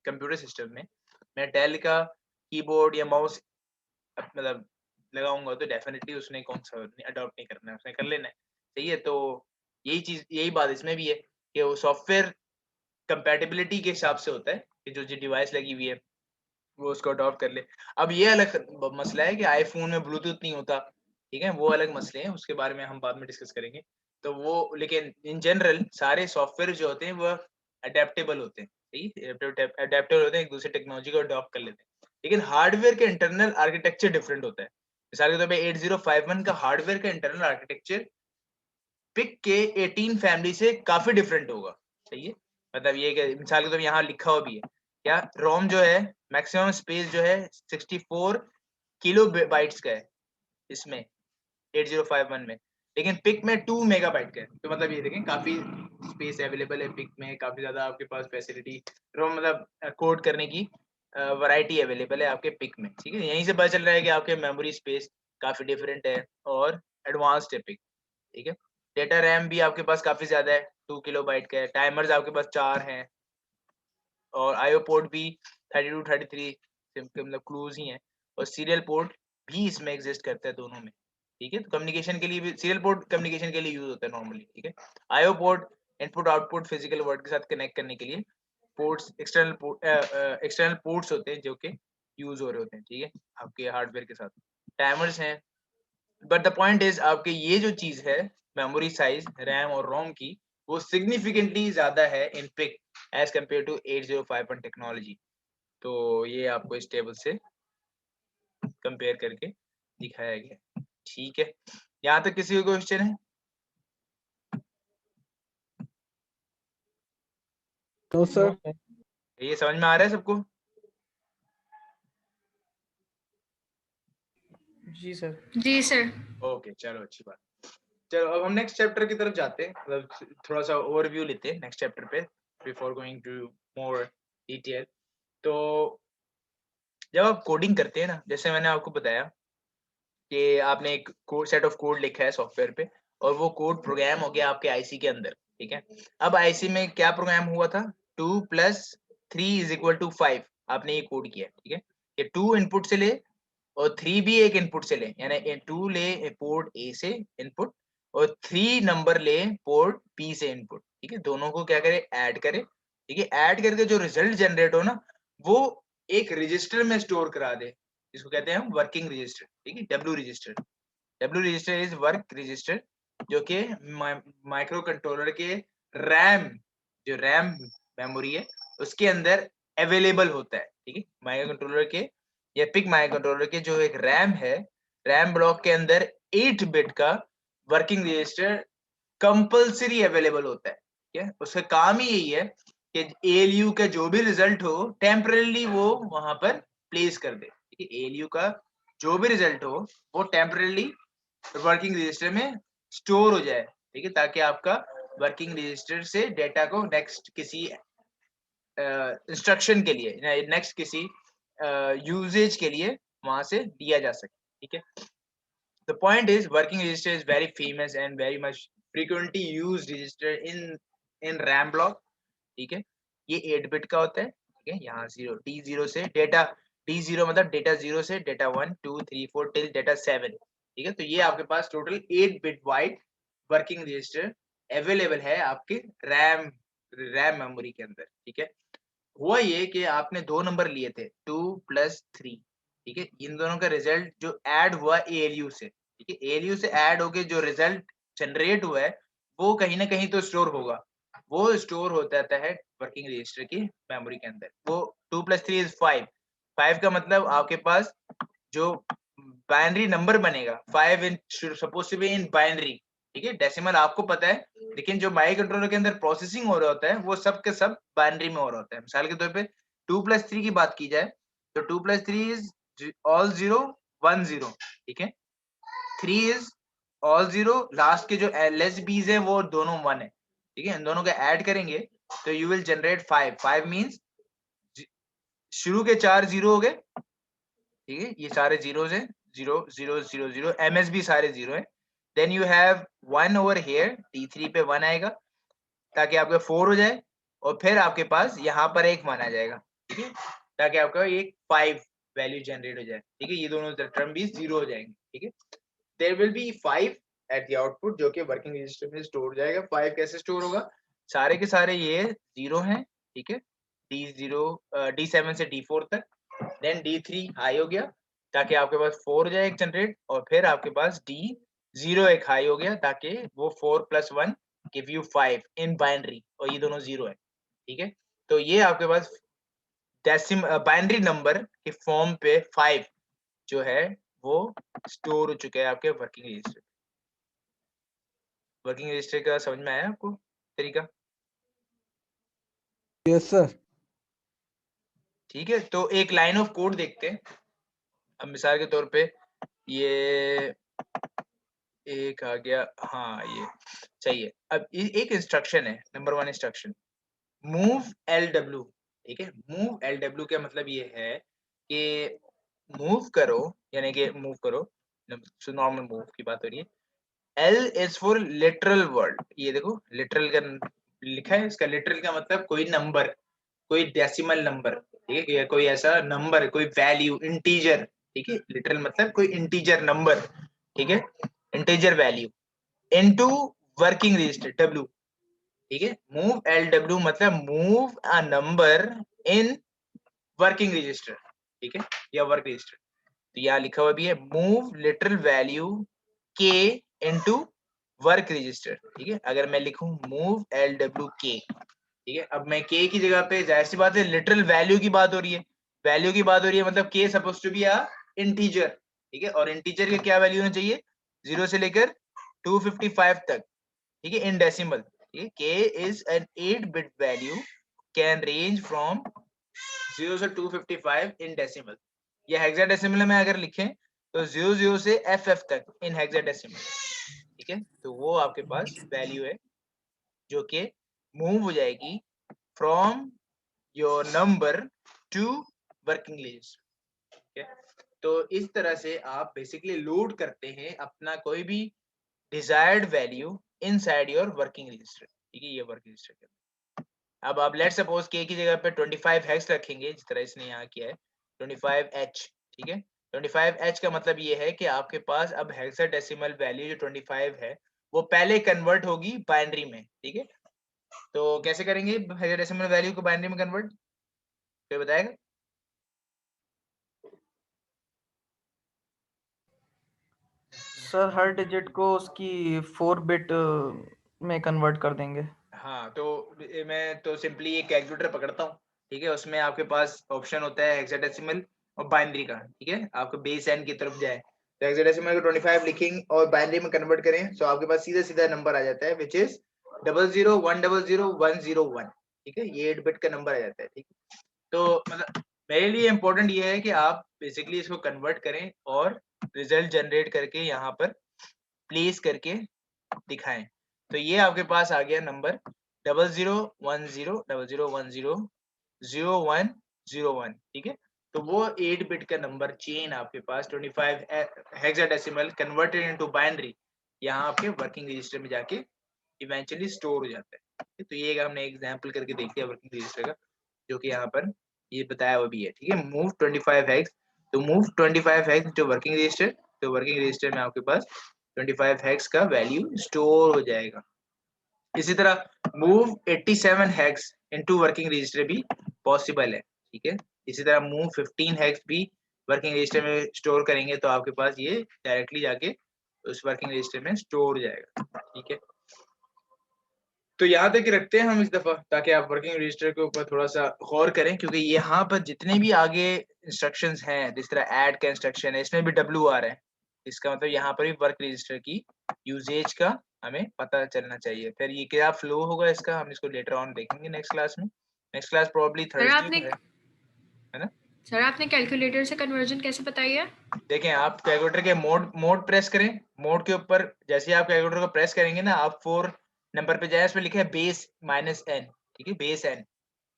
कंप्यूटर सिस्टम में मैं डेल का कीबोर्ड या माउस मतलब लगाऊंगा तो डेफिनेटली उसने कौन सा अडॉप्ट नहीं करना है, उसने कर लेना है, सही है। तो यही बात इसमें भी है कि वो सॉफ्टवेयर कंपैटिबिलिटी के हिसाब से होता है कि जो डिवाइस लगी हुई है वो उसको अडॉप्ट कर ले। अब ये अलग मसला है कि आईफोन में ब्लूटूथ नहीं होता, ठीक है, वो अलग मसले हैं, उसके बारे में हम बाद में डिस्कस करेंगे। तो वो लेकिन इन जनरल सारे सॉफ्टवेयर जो होते हैं वो अडेप्टेबल होते हैं, सही, अडेप्टेबल होते हैं, एक दूसरे टेक्नोलॉजी को अडॉप्ट कर लेते हैं। लेकिन हार्डवेयर के इंटरनल आर्किटेक्चर डिफरेंट होता है। मिसाल के तौर पे 8051 का हार्डवेयर का इंटरनल आर्किटेक्चर पिक के 18 फैमिली से काफी डिफरेंट होगा, सही है। मतलब ये कि मिसाल के तौर पे यहाँ लिखा हुआ भी है क्या, रोम जो है मैक्सिमम स्पेस जो है 64 किलो बाइट्स का है इसमें 8051 में, लेकिन पिक में 2 मेगाबाइट का है। तो मतलब ये देखें काफी स्पेस अवेलेबल है पिक में, काफी ज्यादा आपके पास फैसिलिटी रोम मतलब कोड करने की वैरायटी अवेलेबल है आपके पिक में, ठीक है। यहीं से पता चल रहा है कि आपके मेमोरी स्पेस काफी डिफरेंट है और एडवांस्ड है पिक, ठीक है। डेटा रैम भी आपके पास काफी ज्यादा है, 2 किलोबाइट का है। टाइमर्स आपके पास 4 हैं और आईओ पोर्ट भी 32 33 मतलब क्लोज ही है, और सीरियल पोर्ट भी इसमें एग्जिस्ट करता है दोनों में, ठीक है। तो कम्युनिकेशन के लिए भी सीरियल पोर्ट कम्युनिकेशन के लिए यूज होता है नॉर्मली, ठीक है। IO port input output physical word के साथ कनेक्ट करने के लिए पोर्ट्स एक्सटर्नल पोर्ट्स होते हैं जो कि यूज हो रहे होते हैं, ठीक है, आपके हार्डवेयर के साथ। टाइमर्स हैं, बट द पॉइंट इज आपके ये जो चीज है मेमोरी साइज रैम और रोम की, वो सिग्निफिकेंटली ज्यादा है in PIC as compare to 8051 technology. तो ये आपको इस टेबल से कंपेयर करके दिखाया गया, ठीक है। यहाँ तक किसी को क्वेश्चन है? No sir. ये समझ में आ रहा है सबको? जी सर। जी सर। ओके चलो अच्छी बात। चलो अब हम नेक्स्ट चैप्टर की तरफ जाते हैं, मतलब थोड़ा सा ओवरव्यू लेते हैं नेक्स्ट चैप्टर पे before going to more detail. तो जब आप कोडिंग करते हैं ना, जैसे मैंने आपको बताया कि आपने एक कोड सेट ऑफ कोड लिखा है सॉफ्टवेयर पे, और वो कोड प्रोग्राम हो गया आपके आईसी के अंदर, ठीक है। अब आईसी में क्या प्रोग्राम हुआ था, 2 + 3 = 5 आपने ये कोड किया, ठीक है। ये 2 इनपुट से ले और 3 भी एक इनपुट से ले, यानी 2 ले पोर्ट ए से इनपुट और 3 नंबर ले पोर्ट बी से इनपुट, ठीक है। दोनों को क्या करे, ऐड करे, ठीक है। ऐड करके जो रिजल्ट जनरेट हो ना, वो एक रजिस्टर में स्टोर करा दे, इसको कहते हैं हम वर्किंग रजिस्टर, ठीक है। W register is work register, जो कि माइक्रो कंट्रोलर के रैम, जो रैम मेमोरी है उसके अंदर अवेलेबल होता है, ठीक है। माइक्रो कंट्रोलर के या पिक माइक्रो कंट्रोलर के जो एक रैम है, रैम ब्लॉक के अंदर 8 बिट का वर्किंग रजिस्टर कंपलसरी अवेलेबल होता है, ठीक है। उसका काम ही यही है कि एएलयू का जो भी रिजल्ट हो टेम्परली वो वहां पर प्लेस कर दे, ठीक है। एएलयू का जो भी रिजल्ट हो वो टेम्परली वर्किंग रजिस्टर में स्टोर हो जाए, ठीक है, ताकि आपका वर्किंग रजिस्टर से डेटा को नेक्स्ट किसी इंस्ट्रक्शन के लिए, नेक्स्ट किसी यूजेज के लिए वहां से दिया जा सके, ठीक है। The point is working register is very famous and very much frequently used register in RAM block, ठीक है। ये 8 बिट का होता है, ठीक है। यहाँ 0 D0 से डेटा, D0 मतलब डेटा 0 से डेटा 1 2 3 4 टिल डेटा 7, ठीक है। तो ये आपके पास total 8 bit wide working register available है आपके रैम मेमोरी के अंदर, ठीक है। हुआ ये कि आपने 2 नंबर लिए थे 2 + 3, ठीक है। इन दोनों का रिजल्ट जो ऐड हुआ एएलयू से, ठीक है, एएलयू से ऐड होके जो रिजल्ट जनरेट हुआ है वो कहीं ना कहीं तो स्टोर होगा, वो स्टोर हो जाता है वर्किंग रजिस्टर की मेमोरी के अंदर। वो 2 + 3 = 5, 5 का मतलब आपके पास जो बाइनरी नंबर बनेगा 5 in suppose to be in binary, ठीक है। डेसिमल आपको पता है, लेकिन जो माइक्रो कंट्रोलर के अंदर प्रोसेसिंग हो रहा होता है वो सब के सब बाइनरी में हो रहा होता है। मिसाल के तौर पे 2 + 3 की बात की जाए तो 2 + 3 इज ऑल 0 1 0, ठीक है। 3 इज ऑल 0, लास्ट के जो लेस बीज है वो दोनों 1 है, ठीक है। इन दोनों का ऐड करेंगे तो यू विल जनरेट 5, 5 मींस शुरू के 4 0 हो गए, ठीक है। ये सारे जीरोस हैं, 0 0 0 0, एमएस भी सारे 0 हैं। Then you have 1 over here, D3 पे 1 आएगा ताकि आपका 4 हो जाए, और फिर आपके पास यहाँ पर एक 1 आ जाएगा, ठीक है, ताकि आपका एक 5 वैल्यू जनरेट हो जाए, ठीक है। ये दोनों टर्म भी 0 हो जाएंगे, ठीक है। There will be 5 at the output जो कि वर्किंग रजिस्टर में स्टोर हो जाएगा। 5 कैसे स्टोर होगा, सारे के सारे ये 0 हैं, ठीक है। D7 से D4 तक, देन D3 हाई हो गया ताकि आपके पास 4 हो जाए एक जनरेट, और फिर आपके पास D0 एक हाई हो गया ताकि वो 4 + 1 गिव यू 5 इन बाइनरी, और ये दोनों 0 है, ठीक है। तो ये आपके पास बाइनरी नंबर के फॉर्म पे 5 जो है वो स्टोर हो चुके हैं आपके वर्किंग रजिस्टर। वर्किंग रजिस्टर का समझ में आया आपको तरीका? Yes sir. ठीक है, तो एक लाइन ऑफ कोड देखते हैं। अब मिसाल के तौर पे ये एक आ गया, हाँ ये चाहिए। अब एक इंस्ट्रक्शन है, नंबर 1 इंस्ट्रक्शन मूव LW, ठीक है। मूव LW का मतलब ये है कि मूव करो, यानी कि मूव करो, नॉर्मल मूव की बात हो रही है। L is for literal word, ये देखो लिटरल का लिखा है, इसका लिटरल का मतलब कोई नंबर, कोई डेसिमल नंबर, ठीक है, कोई ऐसा नंबर, कोई वैल्यू, इंटीजर, ठीक है, लिटरल मतलब कोई इंटीजर नंबर, ठीक है, integer value into working register W, ठीक है। मूव LW मतलब move a number in working register, ठीक है, या वर्क रजिस्टर। तो यहाँ लिखा हुआ भी है move literal value K into work register, ठीक है। अगर मैं लिखूं मूव LWK, ठीक है, अब मैं K की जगह पे, जाहिर सी बात है लिटरल वैल्यू की बात हो रही है, वैल्यू की बात हो रही है, मतलब K suppose to be a integer, ठीक है, और इंटीजर का क्या वैल्यू होना चाहिए, 0 से लेकर 255 तक, ठीक है, इन डेसिमल, ठीक है। K is an 8-bit value, can range from 0 से 255 इन डेसिमल, या हेक्साडेसिमल में अगर लिखें तो 00 से FF तक इन हेक्साडेसिमल, ठीक है। तो वो आपके पास वैल्यू है जो कि मूव हो जाएगी from your number two working list, ठीक है। तो इस तरह से आप बेसिकली लोड करते हैं अपना कोई भी desired value inside your working register, ठीक है, ये वर्किंग रजिस्टर के। अब आप लेट सपोज K की जगह पे 25 हेक्स रखेंगे, जिस तरह इसने यहाँ किया है 25H, ठीक है। 25H का मतलब ये है कि आपके पास अब हेक्साडेसिमल वैल्यू जो 25 है वो पहले कन्वर्ट होगी बाइनरी में, ठीक है। तो कैसे करेंगे हेक्साडेसिमल वैल्यू को बाइनरी में कन्वर्ट, कोई बताएगा? सर हर डिजिट को उसकी 4 बिट में कन्वर्ट कर देंगे। हाँ, तो मैं तो सिंपली एक कैलकुलेटर पकड़ता हूँ, ठीक है, उसमें आपके पास ऑप्शन होता है हेक्साडेसिमल और बाइनरी का, ठीक है, आपको बेस एन की तरफ जाए तो हेक्साडेसिमल को 25 लिखेंगे और बाइनरी में कन्वर्ट करें तो आपके पास सीधा सीधा नंबर आ जाता है विच इज 00100101, ठीक है, ये 8 बिट का नंबर आ जाता है, ठीक है। तो मतलब मेरे लिए इंपॉर्टेंट ये है कि आप बेसिकली इसको कन्वर्ट करें और रिजल्ट जनरेट करके यहाँ पर प्लेस करके दिखाएं। तो ये आपके पास आ गया नंबर 001000100101, ठीक है। तो वो 8 बिट का नंबर चेन आपके पास 25 हेक्साडेसिमल कन्वर्टेड इनटू बाइनरी यहाँ आपके वर्किंग रजिस्टर में जाके इवेंचुअली स्टोर हो जाता है। तो ये हमने एग्जांपल करके देख लिया वर्किंग रजिस्टर का, जो कि यहाँ पर ये बताया हुआ भी है, ठीक है। मूव 25 हेक्स, तो move 25 hex to working register, तो वर्किंग रजिस्टर में आपके पास 25 हेक्स का वैल्यू स्टोर हो जाएगा। इसी तरह move 87 hex into working register भी पॉसिबल है, ठीक है। इसी तरह मूव 15 हेक्स भी वर्किंग रजिस्टर में स्टोर करेंगे तो आपके पास ये डायरेक्टली जाके उस वर्किंग रजिस्टर में स्टोर हो जाएगा, ठीक है। तो यहाँ तक रखते हैं हम इस दफा, ताकि आप वर्किंग रजिस्टर के ऊपर थोड़ा सा गौर करें, क्योंकि यहाँ पर जितने भी आगे इंस्ट्रक्शंस हैं, जिस तरह ऐड का इंस्ट्रक्शन है, इसमें भी W आ रहा है, इसका मतलब यहाँ पर भी वर्क रजिस्टर की यूजेज का हमें पता चलना चाहिए। फिर ये क्या फ्लो होगा इसका, हम इसको लेटर ऑन देखेंगे नेक्स्ट क्लास में। नेक्स्ट क्लास प्रोबब्ली थर्सडे है ना। सर आपने कैलकुलेटर से कन्वर्जन कैसे बताई है? देखें, आप कैलकुलेटर के मोड प्रेस करें, मोड के ऊपर जैसे ही आप कैलकुलेटर को प्रेस करेंगे ना, आप 4 नंबर पे जाए, उसमें लिखा है बेस -n, ठीक है, बेस n।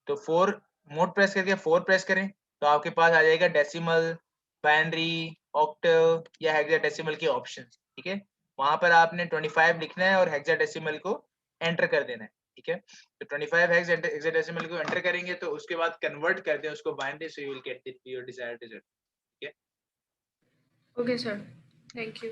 तो 4 मोड प्रेस करके 4 प्रेस करें तो आपके पास आ जाएगा डेसिमल, बाइनरी, ऑक्टल या हेक्साडेसिमल के ऑप्शंस, ठीक है। वहां पर आपने 25 लिखना है और हेक्साडेसिमल को एंटर कर देना है, ठीक है। तो 25 हेक्साडेसिमल को एंटर करेंगे तो उसके बाद कन्वर्ट कर दें उसको binary, so you will get your desired result. Okay sir, thank you.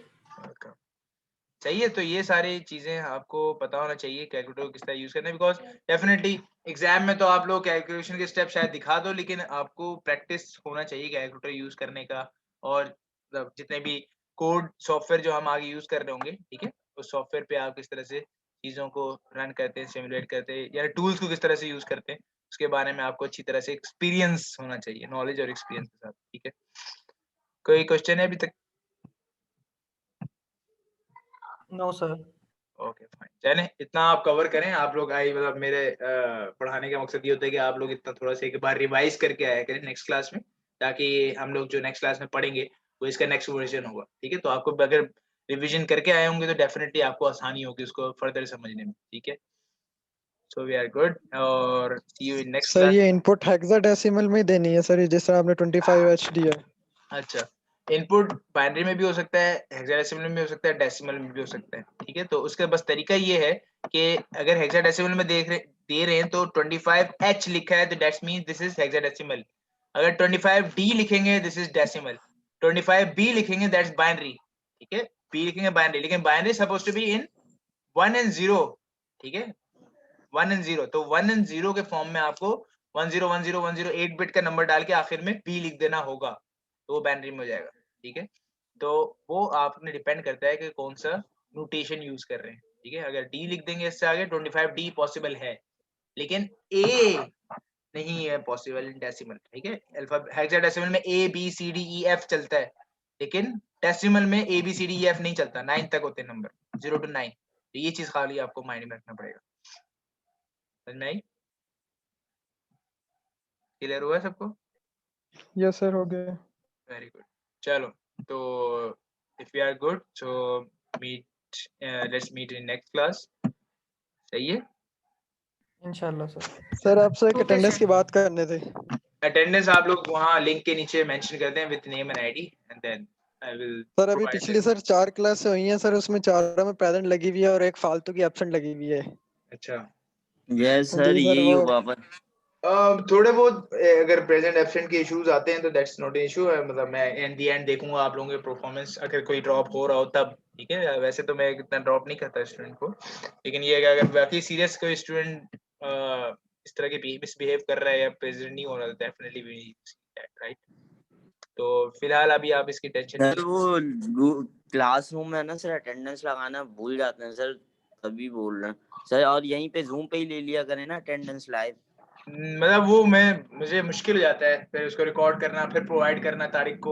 सही है, तो ये सारी चीजें आपको पता होना चाहिए कैलकुलेटर को किस तरह यूज करना है, बिकॉज डेफिनेटली एग्जाम में तो आप लोग कैलकुलेशन के स्टेप शायद दिखा दो, लेकिन आपको प्रैक्टिस होना चाहिए कैलकुलेटर यूज करने का, और जितने भी कोड सॉफ्टवेयर जो हम आगे यूज कर रहे होंगे, ठीक है, उस सॉफ्टवेयर पे आप किस तरह से चीजों को रन करते हैं, सिमुलेट करते हैं, या टूल्स को किस तरह से यूज करते हैं, उसके बारे में आपको अच्छी तरह से एक्सपीरियंस होना चाहिए, नॉलेज और एक्सपीरियंस के साथ, ठीक है। कोई क्वेश्चन है अभी तक? No sir. ओके फाइन, चलें इतना आप कवर करें। आप लोग आई मतलब मेरे पढ़ाने का मकसद ये होता है कि आप लोग इतना थोड़ा सा एक बार रिवाइज करके आया करें नेक्स्ट क्लास में, ताकि हम लोग जो नेक्स्ट क्लास में पढ़ेंगे वो इसका नेक्स्ट वर्जन होगा, ठीक है। तो आपको अगर रिवीजन करके आए होंगे तो डेफिनेटली आपको आसानी होगी उसको फर्दर समझने में, ठीक है। सो वी आर गुड, और see you in next sir class. ये इनपुट हेक्साडेसिमल में ही देनी है सर, जिस तरह आपने 25H दिया। अच्छा, इनपुट बाइनरी में भी हो सकता है, हेक्साडेसिमल में भी हो सकता है, डेसिमल में भी हो सकता है, ठीक है। तो उसका बस तरीका ये है कि अगर हेक्साडेसिमल में दे रहे हैं तो 25H लिखा है तो that's mean this is hexadecimal. अगर 25D लिखेंगे दिस इज डेसिमल, 25B लिखेंगे दैट्स बाइनरी, ठीक है। B लिखेंगे बाइनरी, लेकिन binary suppose to be in 1 and 0, ठीक है, 1 and 0। तो 1 and 0 के फॉर्म में आपको 101010 बिट का नंबर डाल के आखिर में B लिख देना होगा, तो वो बाइनरी में हो जाएगा, ठीक है। तो वो आपने डिपेंड करता है कि कौन सा नोटेशन यूज कर रहे हैं, ठीक है। अगर D लिख देंगे इससे आगे 25D पॉसिबल है, लेकिन A नहीं है पॉसिबल इन डेसिमल, ठीक है। अल्फाबेट हेक्साडेसिमल में A B C D E F चलता है, लेकिन डेसिमल में A B C D E F नहीं चलता, 9 तक होते हैं नंबर, 0 to 9। तो ये चीज खाली आपको माइंड में रखना पड़ेगा। समझ में आई? क्लियर हुआ सबको? यस सर हो गया। Very good. चलो, तो if you are good so meet let's meet in next class. सही है? इंशाल्लाह सर। सर आपसे एक Okay, अटेंडेंस sir. की बात करने थे। अटेंडेंस आप लोग वहाँ लिंक के नीचे मेंशन कर दें with name and ID and then I will sir अभी पिछली सर 4 क्लास हुई हैं सर, उसमें 4 में प्रेजेंट लगी हुई है और एक फालतू की एब्सेंट लगी हुई है। अच्छा। यस सर, जी सर यही वो हुआ पर थोड़े बहुत अगर प्रेजेंट एब्सेंट के इश्यूज आते हैं तो दैट्स नॉट एन इशू। मतलब मैं एट द एंड देखूंगा आप लोगों के परफॉर्मेंस, अगर कोई ड्रॉप हो रहा हो तब, ठीक है। वैसे तो मैं इतना ड्रॉप नहीं करता स्टूडेंट को, लेकिन ये अगर बाकी सीरियस कोई स्टूडेंट इस तरह के मिसबिहेव कर रहा है या प्रेजेंट नहीं हो रहा, डेफिनेटली वी राइट। तो फिलहाल अभी आप इसकी टेंशन सर वो क्लासरूम में ना सर अटेंडेंस लगाना भूल जाते हैं सर, तभी बोल रहे हैं सर। और यहीं पे जूम पे ही ले लिया करें ना अटेंडेंस लाइव। मतलब वो मुझे मुश्किल हो जाता है फिर उसको रिकॉर्ड करना, फिर प्रोवाइड करना तारीख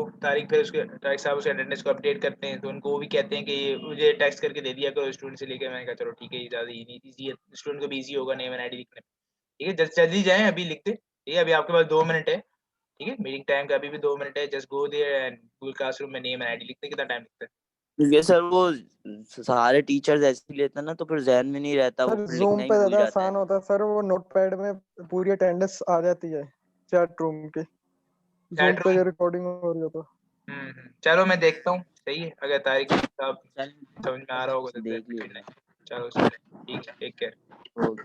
फिर उसके तारिक साहब उसे अटेंडेंस को अपडेट करते हैं, तो उनको वो भी कहते हैं कि ये मुझे टेक्स्ट करके दे दिया करो स्टूडेंट से लेके। मैंने कहा चलो ठीक है, ये ज़्यादा ईजी है, स्टूडेंट को भी ईजी होगा नेम एंड आईडी लिखने में, ठीक है। जल्दी जाएं, अभी लिखते, ठीक है। अभी आपके पास 2 मिनट है, ठीक है। मीटिंग टाइम का अभी भी 2 मिनट है। Just go there and Google classroom में नेम एंड आईडी लिखते। कितना टाइम लगता है? क्योंकि सर वो सारे टीचर्स ऐसे ही लेते हैं ना, तो फिर जहन में नहीं रहता, वो सर फिर जूम लिखना ही पे भूल ज्यादा जाते हैं। आसान होता है सर, वो नोटपैड में पूरी अटेंडेंस आ जाती है चैट रूम की। जूम पे जो रिकॉर्डिंग हो रही हो तो चलो मैं देखता हूँ, सही है। अगर तारीख साहब चल समझ में आ रहा होगा तो देख लियो। चलो ठीक है, टेक केयर। ओके।